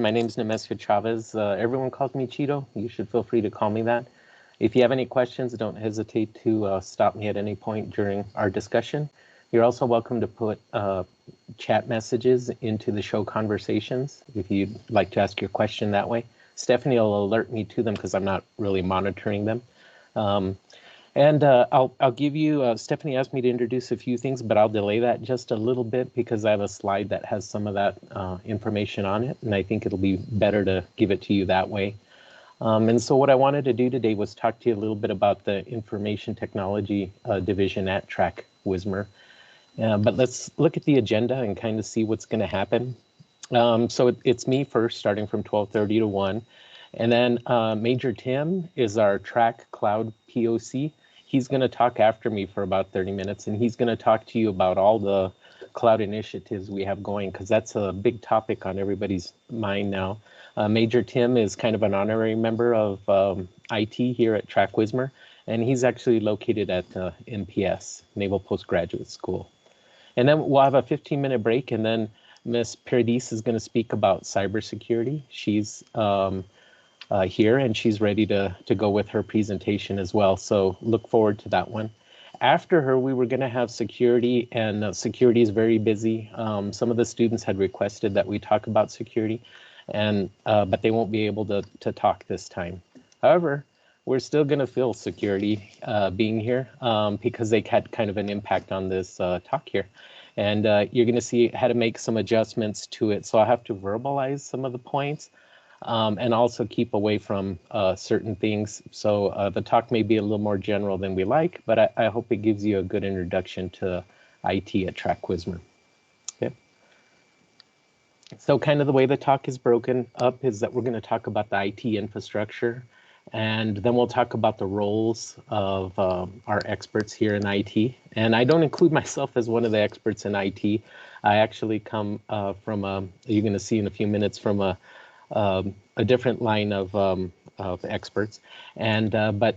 My name is Nemesio Chavez. Everyone calls me Cheeto. You should feel free to call me that. If you have any questions, don't hesitate to stop me at any point during our discussion. You're also welcome to put chat messages into the show conversations if you'd like to ask your question that way. Stephanie will alert me to them because I'm not really monitoring them. I'll give you, Stephanie asked me to introduce a few things, but I'll delay that just a little bit because I have a slide that has some of that information on it, and I think it'll be better to give it to you that way. And so what I wanted to do today was talk to you a little bit about the Information Technology Division at TRAC-WSMR. But let's look at the agenda and kind of see what's going to happen. So it's me first, starting from 12:30 to 1. And then Major Tim is our TRAC Cloud POC. He's going to talk after me for about 30 minutes, and he's going to talk to you about all the cloud initiatives we have going, because that's a big topic on everybody's mind now. Major Tim is kind of an honorary member of IT here at TRAC-WSMR, and he's actually located at NPS, Naval Postgraduate School. And then we'll have a 15-minute break, and then Ms. Paradis is going to speak about cybersecurity. She's here, and she's ready to go with her presentation as well. So look forward to that one. After her, we were going to have security, and security is very busy. Some of the students had requested that we talk about security, and but they won't be able to talk this time. However, we're still going to feel security being here because they had kind of an impact on this talk here. And you're going to see how to make some adjustments to it. So I have to verbalize some of the points. And also keep away from certain things. So the talk may be a little more general than we like, but I hope it gives you a good introduction to IT at TRAC-WSMR. Okay. So kind of the way the talk is broken up is that we're going to talk about the IT infrastructure, and then we'll talk about the roles of our experts here in IT. And I don't include myself as one of the experts in IT. I actually come from you're going to see in a few minutes, from a different line of experts, and but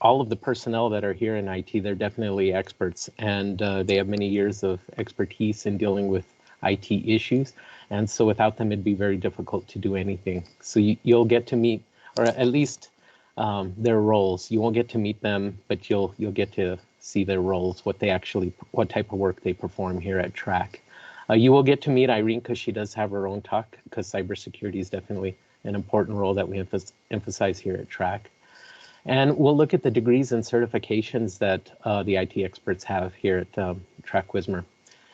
all of the personnel that are here in IT, they're definitely experts, and they have many years of expertise in dealing with IT issues, and so without them it'd be very difficult to do anything. So you'll get to meet, or at least their roles. You won't get to meet them, but you'll get to see their roles, what type of work they perform here at TRAC. You will get to meet Irene because she does have her own talk, because cybersecurity is definitely an important role that we emphasize here at TRAC. And we'll look at the degrees and certifications that the IT experts have here at TRAC-WSMR.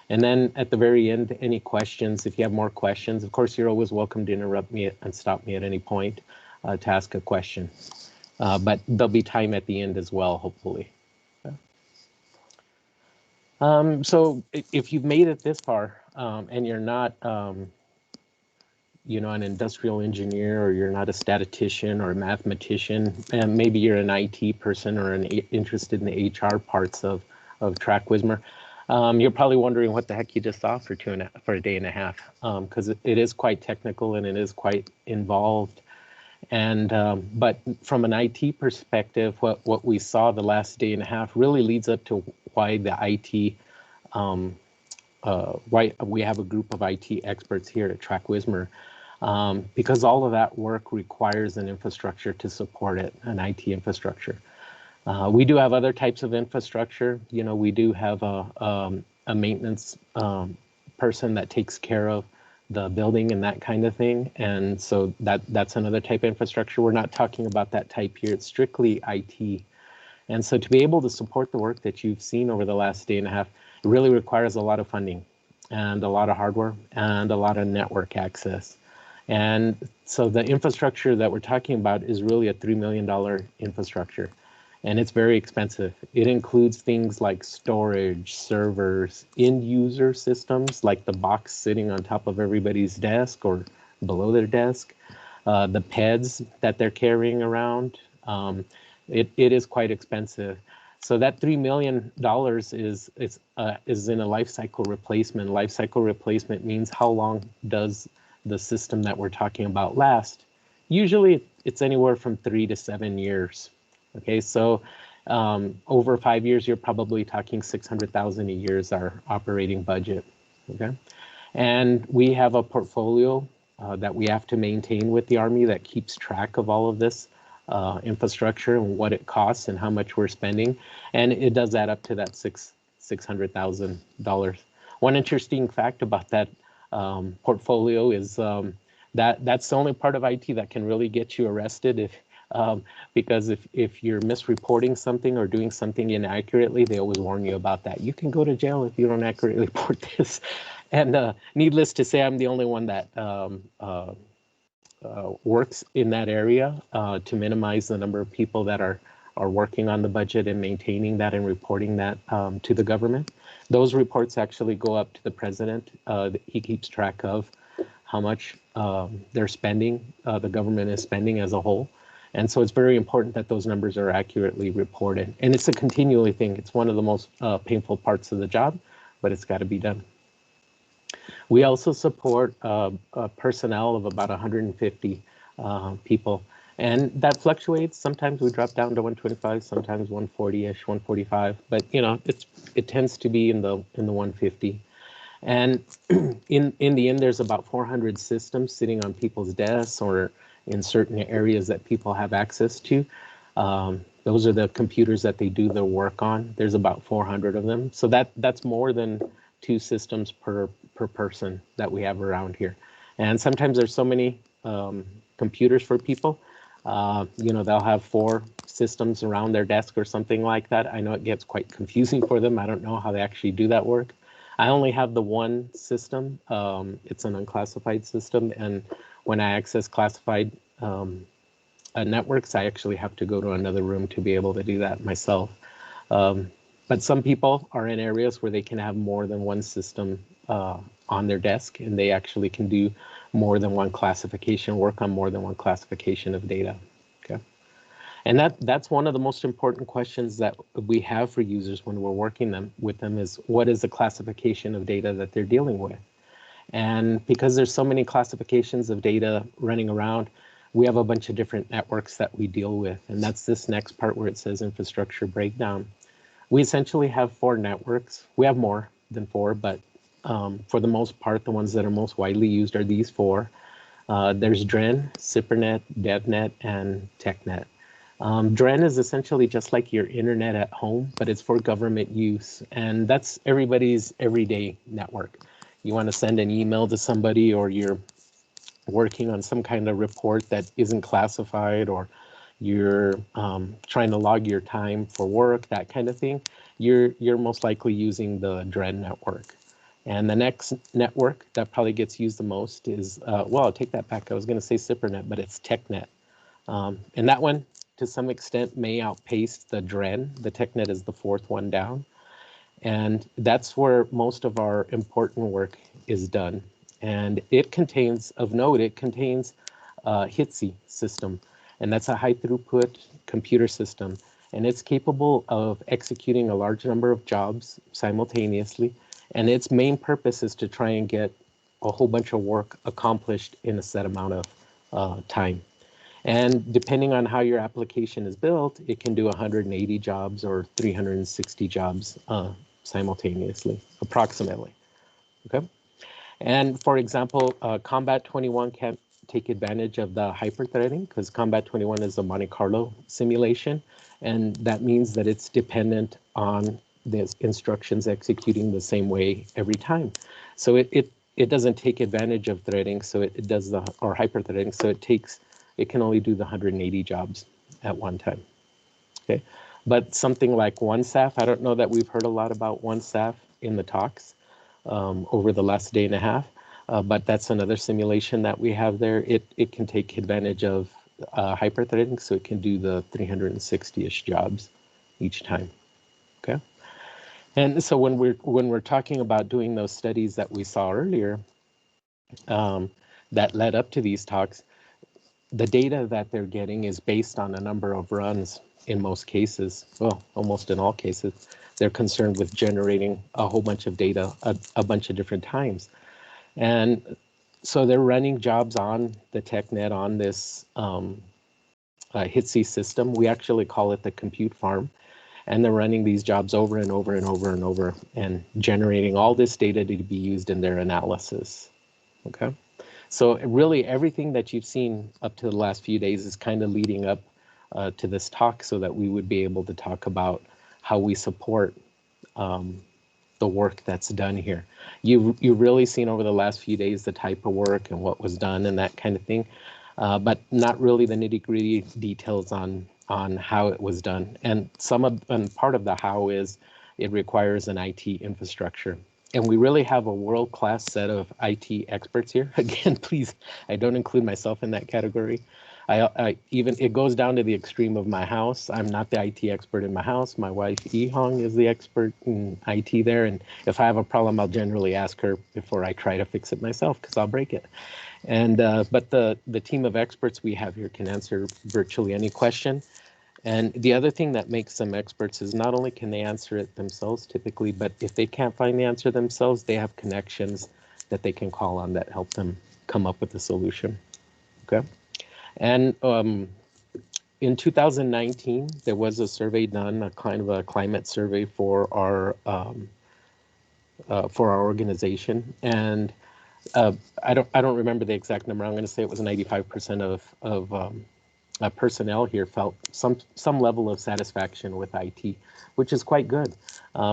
And then at the very end, any questions, if you have more questions, of course, you're always welcome to interrupt me and stop me at any point to ask a question. But there'll be time at the end as well, hopefully. So if you've made it this far and you're not, you know, an industrial engineer, or you're not a statistician or a mathematician, and maybe you're an IT person or interested in the HR parts of TRAC-WSMR, you're probably wondering what the heck you just saw for a day and a half, because it is quite technical and it is quite involved. And but from an IT perspective, what we saw the last day and a half really leads up to why the IT, why we have a group of IT experts here at TRAC-WSMR, because all of that work requires an infrastructure to support it, an IT infrastructure. We do have other types of infrastructure. You know, we do have a maintenance person that takes care of the building and that kind of thing, and so that's another type of infrastructure. We're not talking about that type here. It's strictly IT. And so to be able to support the work that you've seen over the last day and a half, it really requires a lot of funding and a lot of hardware and a lot of network access. And so the infrastructure that we're talking about is really a $3 million infrastructure, and it's very expensive. It includes things like storage, servers, end user systems, like the box sitting on top of everybody's desk or below their desk, the PEDs that they're carrying around. It is quite expensive. So that $3 million is in a life cycle replacement. Life cycle replacement means how long does the system that we're talking about last? Usually it's anywhere from 3 to 7 years. Okay, so over 5 years, you're probably talking $600,000 a year is our operating budget. Okay, and we have a portfolio that we have to maintain with the Army that keeps track of all of this infrastructure and what it costs and how much we're spending. And it does add up to that $600,000. One interesting fact about that portfolio is that's the only part of IT that can really get you arrested because if you're misreporting something or doing something inaccurately, they always warn you about that. You can go to jail if you don't accurately report this. And needless to say, I'm the only one that works in that area to minimize the number of people that are working on the budget and maintaining that and reporting that to the government. Those reports actually go up to the president. He keeps track of how much they're spending, the government is spending as a whole. And so it's very important that those numbers are accurately reported. And it's a continually thing. It's one of the most painful parts of the job, but it's got to be done. We also support personnel of about 150 people. And that fluctuates. Sometimes we drop down to 125, sometimes 140-ish, 145. But you know, it tends to be in the 150. And in the end, there's about 400 systems sitting on people's desks or in certain areas that people have access to. Those are the computers that they do their work on. There's about 400 of them. So that's more than 2 systems per person that we have around here. And sometimes there's so many computers for people. You know, they'll have 4 systems around their desk or something like that. I know it gets quite confusing for them. I don't know how they actually do that work. I only have the one system. It's an unclassified system. And when I access classified networks, I actually have to go to another room to be able to do that myself. But some people are in areas where they can have more than one system on their desk, and they actually can do more than one classification, work on more than one classification of data. Okay. And that's one of the most important questions that we have for users when we're working with them is what is the classification of data that they're dealing with? And because there's so many classifications of data running around, we have a bunch of different networks that we deal with. And that's this next part where it says infrastructure breakdown. We essentially have 4 networks. We have more than 4, but for the most part, the ones that are most widely used are these 4. There's DREN, SIPRNet, DevNet, and TechNet. DREN is essentially just like your internet at home, but it's for government use. And that's everybody's everyday network. You want to send an email to somebody, or you're working on some kind of report that isn't classified, or you're trying to log your time for work, that kind of thing, you're most likely using the DREN network. And the next network that probably gets used the most is, well, I'll take that back. I was going to say SIPRNet, but it's TechNet. And that one, to some extent, may outpace the DREN. The TechNet is the 4th one down. And that's where most of our important work is done. And it contains, of note, it contains a HTC system. And that's a high throughput computer system. And it's capable of executing a large number of jobs simultaneously. And its main purpose is to try and get a whole bunch of work accomplished in a set amount of time. And depending on how your application is built, it can do 180 jobs or 360 jobs simultaneously, approximately. Okay. And for example, Combat 21 can't take advantage of the hyperthreading because Combat 21 is a Monte Carlo simulation. And that means that it's dependent on the instructions executing the same way every time. So it doesn't take advantage of threading, so it does the, or hyperthreading, so it can only do the 180 jobs at one time. Okay, but something like OneSAF, I don't know that we've heard a lot about OneSAF in the talks over the last day and a half, but that's another simulation that we have there. It can take advantage of hyperthreading, so it can do the 360-ish jobs each time. Okay. And so when we're talking about doing those studies that we saw earlier that led up to these talks, the data that they're getting is based on a number of runs in most cases. Well, almost in all cases, they're concerned with generating a whole bunch of data a bunch of different times. And so they're running jobs on the TechNet on this HTC system. We actually call it the compute farm. And they're running these jobs over and over and over and over and generating all this data to be used in their analysis. Okay. So really everything that you've seen up to the last few days is kind of leading up to this talk so that we would be able to talk about how we support the work that's done here. You've really seen over the last few days the type of work and what was done and that kind of thing, but not really the nitty-gritty details on how it was done. And part of the how is it requires an IT infrastructure. And we really have a world-class set of IT experts here. Again, please, I don't include myself in that category. I even, it goes down to the extreme of my house. I'm not the IT expert in my house. My wife, Hong, is the expert in IT there. And if I have a problem, I'll generally ask her before I try to fix it myself because I'll break it. And but the team of experts we have here can answer virtually any question. And the other thing that makes them experts is not only can they answer it themselves typically, but if they can't find the answer themselves, they have connections that they can call on that help them come up with a solution. Okay. And in 2019, there was a survey done, a kind of a climate survey for our organization, and I don't remember the exact number. I'm going to say it was 95% of personnel here felt some level of satisfaction with IT, which is quite good,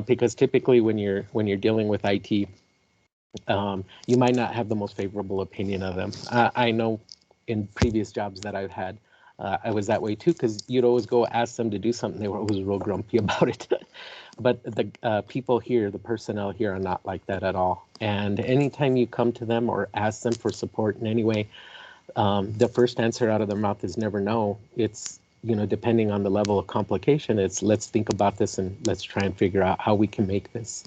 because typically when you're dealing with IT, you might not have the most favorable opinion of them. I know in previous jobs that I've had, I was that way too, because you'd always go ask them to do something, they were always real grumpy about it. But the people here, the personnel here are not like that at all. And anytime you come to them or ask them for support in any way, the first answer out of their mouth is never no. It's, you know, depending on the level of complication, it's let's think about this and let's try and figure out how we can make this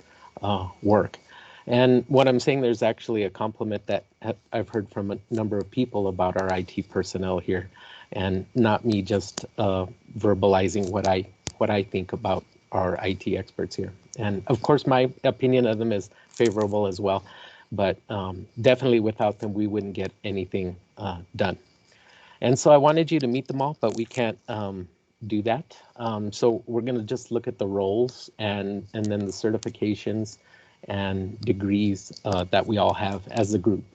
work. And what I'm saying, there's actually a compliment that I've heard from a number of people about our IT personnel here, and not me just verbalizing what I think about our IT experts here. And of course, my opinion of them is favorable as well, but definitely without them, we wouldn't get anything done. And so I wanted you to meet them all, but we can't do that. So we're going to just look at the roles and then the certifications and degrees that we all have as a group.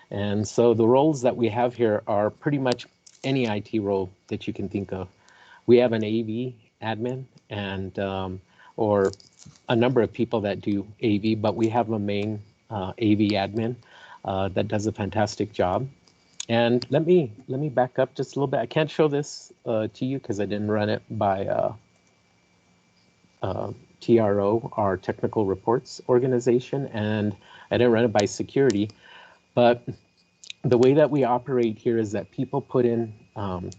And so the roles that we have here are pretty much any IT role that you can think of. We have an AV admin and or a number of people that do AV, but we have a main AV admin that does a fantastic job. And let me back up just a little bit. I can't show this to you because I didn't run it by TRO, our technical reports organization, and I didn't run it by security. But the way that we operate here is that people put in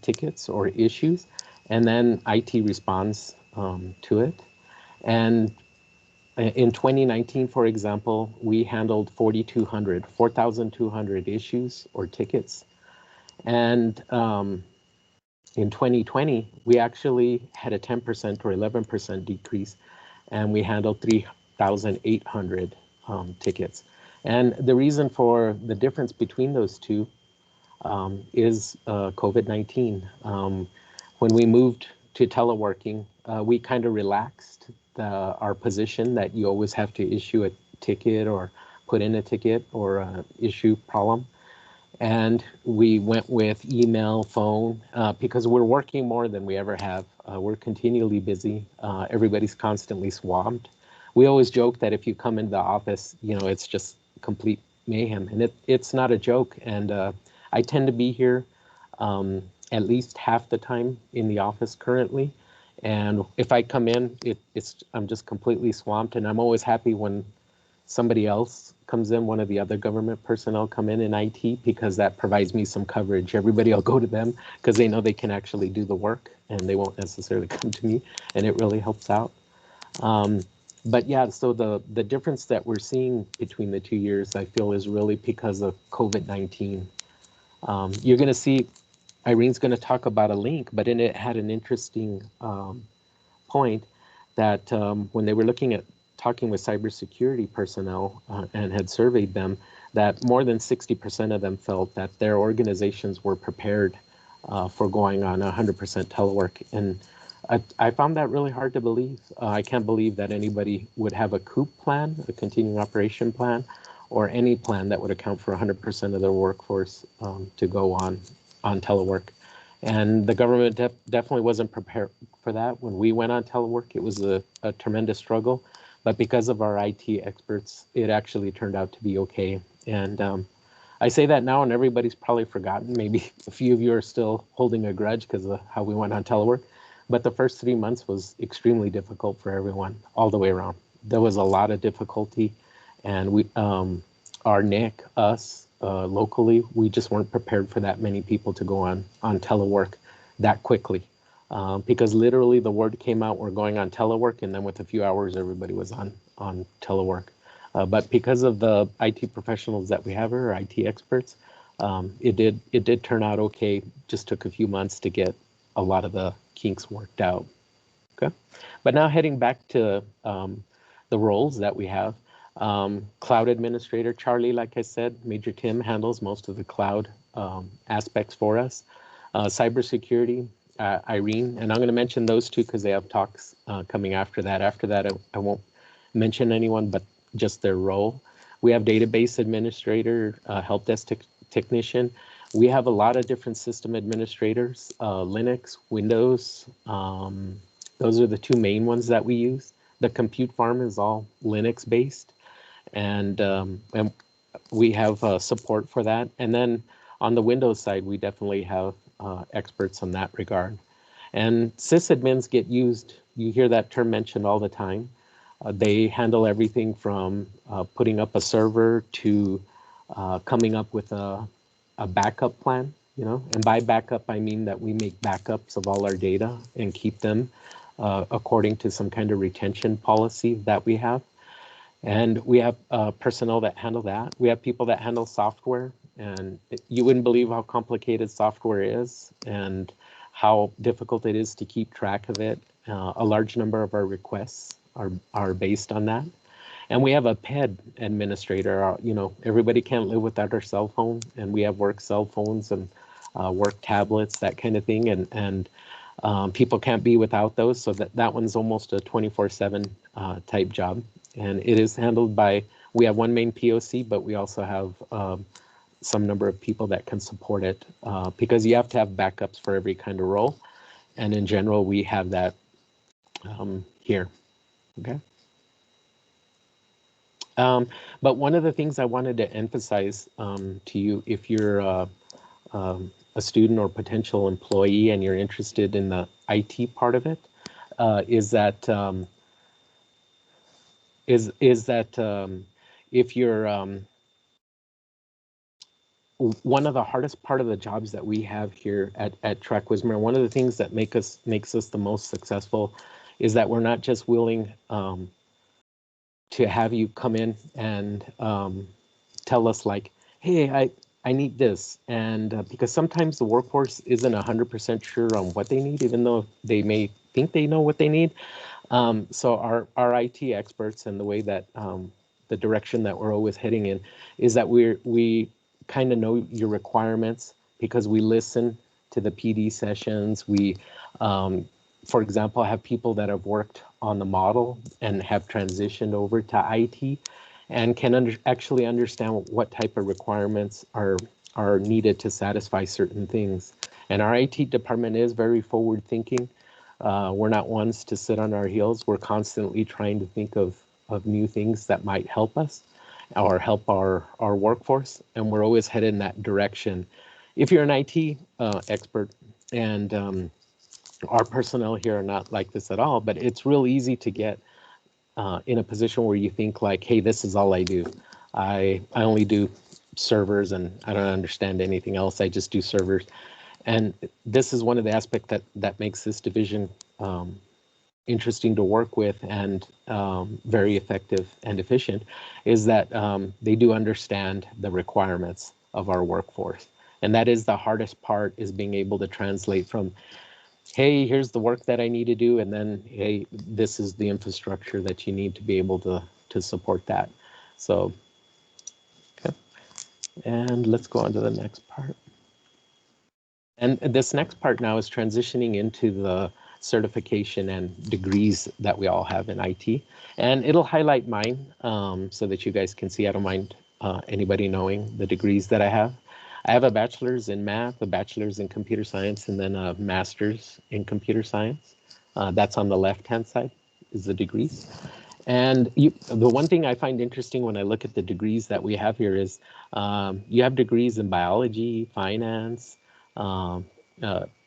tickets or issues, and then IT responds to it. And in 2019, for example, we handled 4,200 issues or tickets. And in 2020, we actually had a 10% or 11% decrease, and we handled 3,800 tickets. And the reason for the difference between those two is COVID-19. When we moved to teleworking, we kind of relaxed our position that you always have to issue a ticket or put in a ticket or issue problem. And we went with email, phone, because we're working more than we ever have. We're continually busy. Everybody's constantly swamped. We always joke that if you come into the office, you know, it's just complete mayhem, and it's not a joke. And I tend to be here at least half the time in the office currently. And if I come in, I'm just completely swamped, and I'm always happy when somebody else comes in, one of the other government personnel come in IT, because that provides me some coverage. Everybody will go to them because they know they can actually do the work and they won't necessarily come to me, and it really helps out. But yeah, so the difference that we're seeing between the 2 years, I feel, is really because of COVID-19. You're going to see, Irene's going to talk about a link, but in it had an interesting point that when they were looking at talking with cybersecurity personnel and had surveyed them, that more than 60% of them felt that their organizations were prepared for going on 100% telework. And I found that really hard to believe. I can't believe that anybody would have a COOP plan, a continuing operation plan, or any plan that would account for 100% of their workforce to go on telework. And the government definitely wasn't prepared for that. When we went on telework, it was a tremendous struggle. But because of our IT experts, it actually turned out to be okay. And I say that now, and everybody's probably forgotten. Maybe a few of you are still holding a grudge because of how we went on telework. But the first 3 months was extremely difficult for everyone all the way around. There was a lot of difficulty, and we, our NIC, us, locally, we just weren't prepared for that many people to go on telework that quickly. Because literally the word came out, we're going on telework, and then with a few hours, everybody was on telework. But because of the IT professionals that we have, or IT experts, it did turn out okay. Just took a few months to get a lot of the kinks worked out. Okay, but now heading back to the roles that we have. Cloud administrator, Charlie, like I said, Major Tim handles most of the cloud aspects for us. Cybersecurity, Irene, and I'm going to mention those two because they have talks coming after that. After that, I won't mention anyone, but just their role. We have database administrator, help desk technician. We have a lot of different system administrators, Linux, Windows. Those are the two main ones that we use. The compute farm is all Linux based, and we have support for that. And then on the Windows side, we definitely have experts in that regard. And sysadmins get used, you hear that term mentioned all the time. They handle everything from putting up a server to coming up with a backup plan, you know, and by backup, I mean that we make backups of all our data and keep them according to some kind of retention policy that we have. And we have personnel that handle that. We have people that handle software, and you wouldn't believe how complicated software is and how difficult it is to keep track of it. A large number of our requests are based on that. And we have a PED administrator. You know, everybody can't live without their cell phone, and we have work cell phones and work tablets, that kind of thing. And people can't be without those, so that one's almost a 24/7 type job. And it is handled by, we have one main POC, but we also have some number of people that can support it because you have to have backups for every kind of role. And in general, we have that here, okay? But one of the things I wanted to emphasize to you, if you're a student or potential employee and you're interested in the IT part of it, is that if you're one of the hardest part of the jobs that we have here at TRAC-WSMR, one of the things that makes us the most successful is that we're not just willing to have you come in and tell us like, hey, I need this. And because sometimes the workforce isn't 100% sure on what they need, even though they may think they know what they need. So our IT experts, and the way that the direction that we're always heading in is that we kind of know your requirements because we listen to the PD sessions. We, for example, have people that have worked on the model and have transitioned over to IT and can actually understand what type of requirements are needed to satisfy certain things. And our IT department is very forward thinking. We're not ones to sit on our heels. We're constantly trying to think of new things that might help us or help our workforce, and we're always headed in that direction. If you're an IT expert, and our personnel here are not like this at all, but it's real easy to get in a position where you think like, hey, this is all I do. I only do servers and I don't understand anything else. I just do servers. And this is one of the aspects that makes this division interesting to work with and very effective and efficient, is that they do understand the requirements of our workforce. And that is the hardest part, is being able to translate from, hey, here's the work that I need to do, and then, hey, this is the infrastructure that you need to be able to support that. So, okay. And let's go on to the next part. And this next part now is transitioning into the certification and degrees that we all have in IT. And it'll highlight mine so that you guys can see. I don't mind anybody knowing the degrees that I have. I have a bachelor's in math, a bachelor's in computer science, and then a master's in computer science. That's on the left-hand side is the degrees. And the one thing I find interesting when I look at the degrees that we have here is you have degrees in biology, finance, um,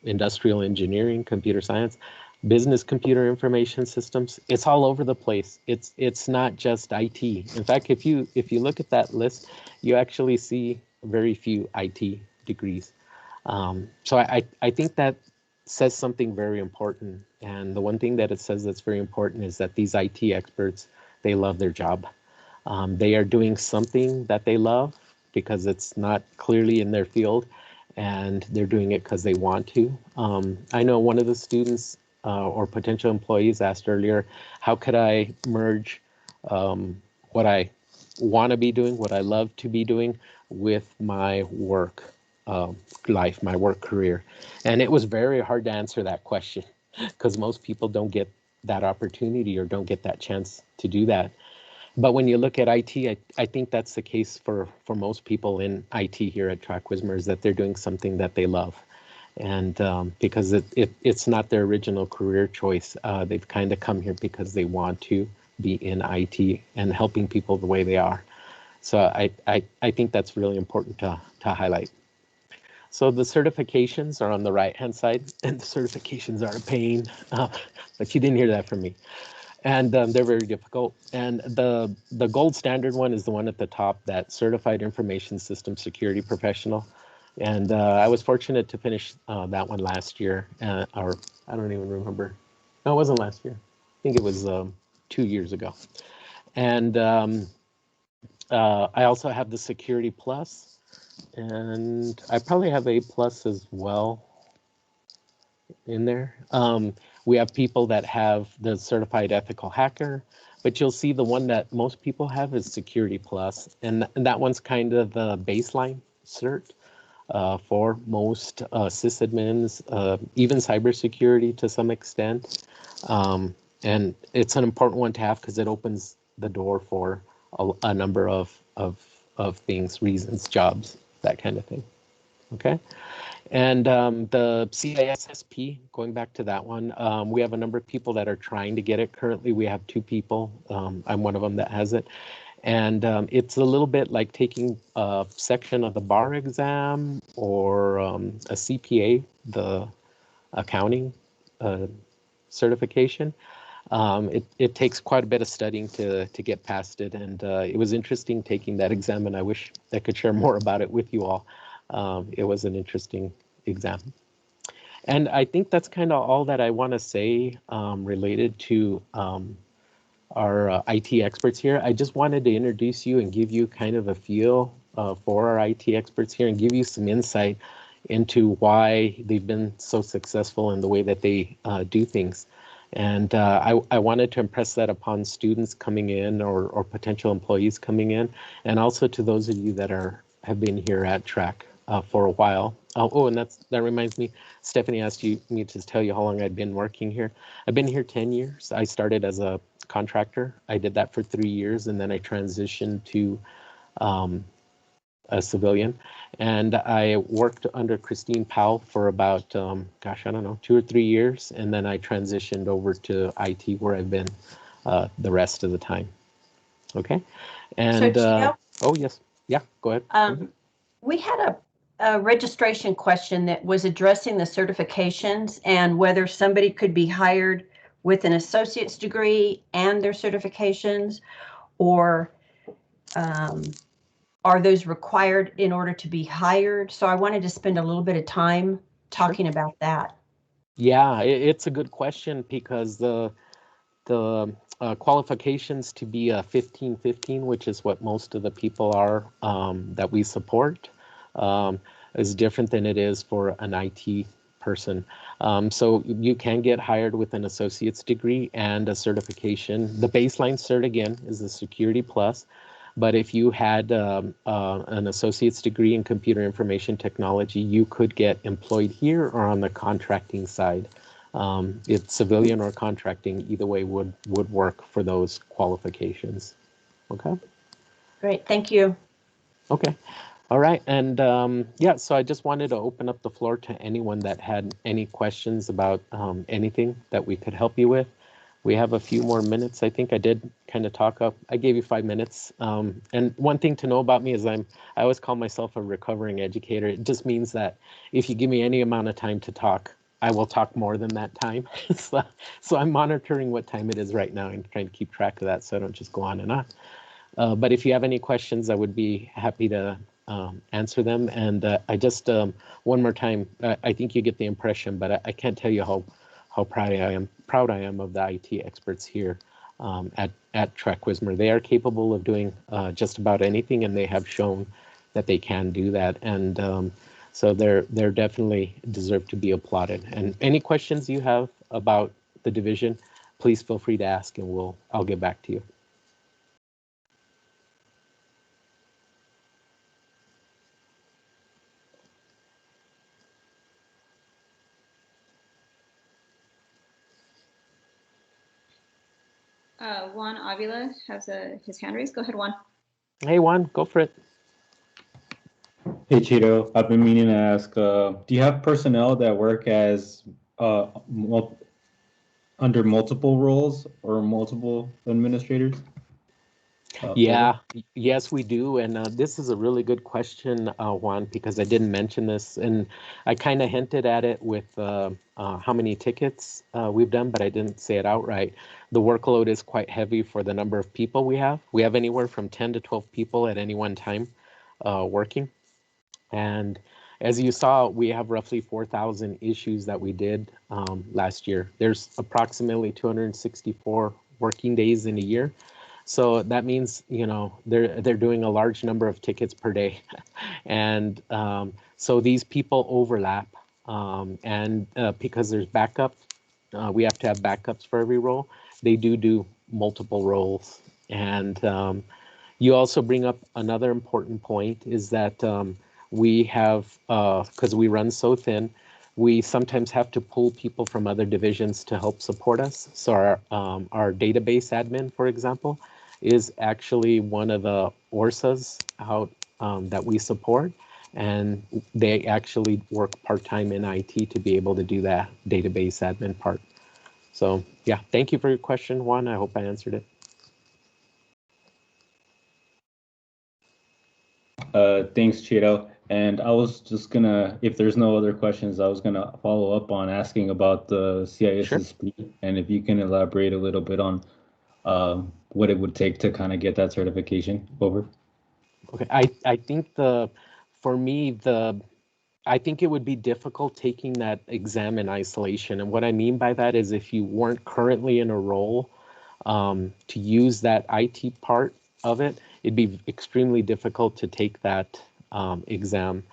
industrial engineering, computer science, business computer information systems. It's all over the place. It's not just IT. In fact, if you look at that list, you actually see very few IT degrees. So I think that says something very important. And the one thing that it says that's very important is that these IT experts, they love their job. They are doing something that they love because it's not clearly in their field, and they're doing it because they want to. I know one of the students or potential employees asked earlier, how could I merge what I want to be doing, what I love to be doing with my work life, my work career? And it was very hard to answer that question because most people don't get that opportunity or don't get that chance to do that. But when you look at IT, I think that's the case for most people in IT here at TRAC-WSMR, is that they're doing something that they love. And because it's not their original career choice, they've kind of come here because they want to be in IT and helping people the way they are. So I think that's really important to highlight. So the certifications are on the right-hand side, and the certifications are a pain, but you didn't hear that from me. And they're very difficult. And the gold standard one is the one at the top, that Certified Information System Security Professional. And I was fortunate to finish that one last year, or I don't even remember. No, it wasn't last year. I think it was 2 years ago. And I also have the Security Plus, and I probably have A Plus as well in there. We have people that have the Certified Ethical Hacker, but you'll see the one that most people have is Security Plus, and that one's kind of the baseline cert for most sysadmins, even cybersecurity to some extent. And it's an important one to have because it opens the door for a number of things, reasons, jobs, that kind of thing. Okay. And the CISSP, going back to that one, we have a number of people that are trying to get it. Currently, we have 2 people. I'm one of them that has it. And it's a little bit like taking a section of the bar exam or a CPA, the accounting certification. It takes quite a bit of studying to get past it. And it was interesting taking that exam, and I wish I could share more about it with you all. It was an interesting exam. And I think that's kind of all that I want to say related to our IT experts here. I just wanted to introduce you and give you kind of a feel for our IT experts here and give you some insight into why they've been so successful in the way that they do things. And I wanted to impress that upon students coming in or potential employees coming in, and also to those of you that have been here at TRAC for a while. Oh, and that reminds me, Stephanie asked me to tell you how long I've been working here. I've been here 10 years. I started as a contractor. I did that for 3 years, and then I transitioned to a civilian. And I worked under Christine Powell for about, gosh, I don't know, 2 or 3 years. And then I transitioned over to IT, where I've been the rest of the time. Okay. And so, oh, yes. Yeah, go ahead. We had a registration question that was addressing the certifications and whether somebody could be hired with an associate's degree and their certifications, or are those required in order to be hired? So I wanted to spend a little bit of time talking about that. Yeah, it's a good question, because the qualifications to be a 1515, which is what most of the people are that we support, is different than it is for an IT person. So you can get hired with an associate's degree and a certification. The baseline cert, again, is the Security Plus. But if you had an associate's degree in computer information technology, you could get employed here or on the contracting side. It's civilian or contracting, either way would work for those qualifications. Okay. Great, thank you. Okay. All right. And yeah, so I just wanted to open up the floor to anyone that had any questions about anything that we could help you with. We have a few more minutes. I think I did kind of talk up. I gave you 5 minutes. And one thing to know about me is I always call myself a recovering educator. It just means that if you give me any amount of time to talk, I will talk more than that time. So I'm monitoring what time it is right now and trying to keep track of that so I don't just go on and on. But if you have any questions, I would be happy to answer them. And I just, one more time, I think you get the impression, but I can't tell you how proud I am of the IT experts here at TRAC-WSMR. They are capable of doing just about anything, and they have shown that they can do that. And so they're definitely deserve to be applauded. And any questions you have about the division, please feel free to ask, and I'll get back to you. Juan Avila has his hand raised. Go ahead, Juan. Hey, Juan, go for it. Hey, Cheeto. I've been meaning to ask, do you have personnel that work as under multiple roles or multiple administrators? Yeah, yes, we do. And this is a really good question, Juan, because I didn't mention this. And I kind of hinted at it with how many tickets we've done, but I didn't say it outright. The workload is quite heavy for the number of people we have. We have anywhere from 10 to 12 people at any one time working. And as you saw, we have roughly 4,000 issues that we did last year. There's approximately 264 working days in a year. So that means, you know, they're doing a large number of tickets per day. And so these people overlap. And because there's backup, we have to have backups for every role. They do multiple roles. And you also bring up another important point is that we have, because we run so thin, we sometimes have to pull people from other divisions to help support us. So our database admin, for example, is actually one of the ORSAs out that we support. And they actually work part-time in IT to be able to do that database admin part. So yeah, thank you for your question, Juan. I hope I answered it. Thanks, Cheeto. And I was just gonna, if there's no other questions, I was gonna follow up on asking about the CIS's Sure. split, and if you can elaborate a little bit on what it would take to kind of get that certification over. Okay, I think for me, I think it would be difficult taking that exam in isolation. And what I mean by that is if you weren't currently in a role to use that IT part of it, it'd be extremely difficult to take that exam.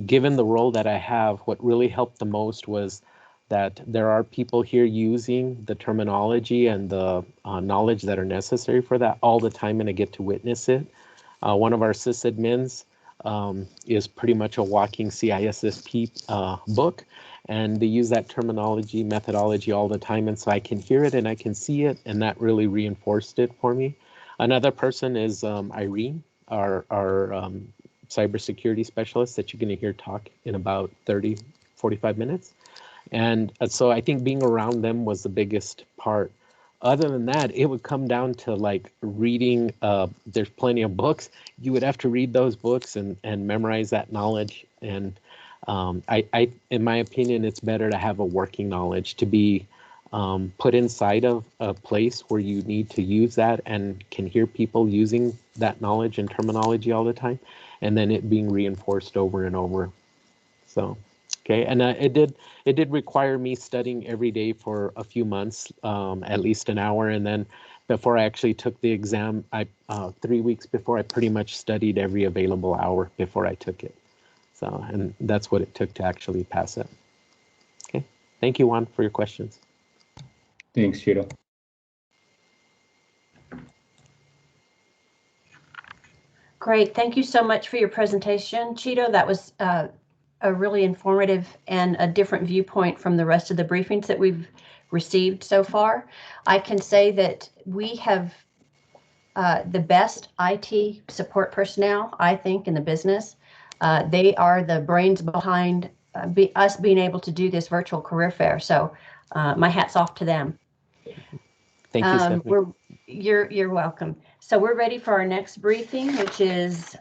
Given the role that I have, what really helped the most was that there are people here using the terminology and the knowledge that are necessary for that all the time, and I get to witness it. One of our sysadmins is pretty much a walking CISSP book, and they use that terminology, methodology all the time, and so I can hear it and I can see it, and that really reinforced it for me. Another person is Irene, our cybersecurity specialist that you're going to hear talk in about 30, 45 minutes. And so I think being around them was the biggest part. Other than that, it would come down to like reading. There's plenty of books. You would have to read those books and memorize that knowledge. And I, in my opinion, it's better to have a working knowledge, to be put inside of a place where you need to use that and can hear people using that knowledge and terminology all the time, and then it being reinforced over and over. So. Okay, and it did require me studying every day for a few months, at least an hour, and then before I actually took the exam, 3 weeks before, I pretty much studied every available hour before I took it. So, and that's what it took to actually pass it. Okay, thank you, Juan, for your questions. Thanks, Cheeto. Great. Thank you so much for your presentation, Cheeto. That was a really informative and a different viewpoint from the rest of the briefings that we've received so far. I can say that we have the best IT support personnel, I think, in the business. They are the brains behind us being able to do this virtual career fair. So my hat's off to them. Thank you, Stephanie. You're welcome. So we're ready for our next briefing, which is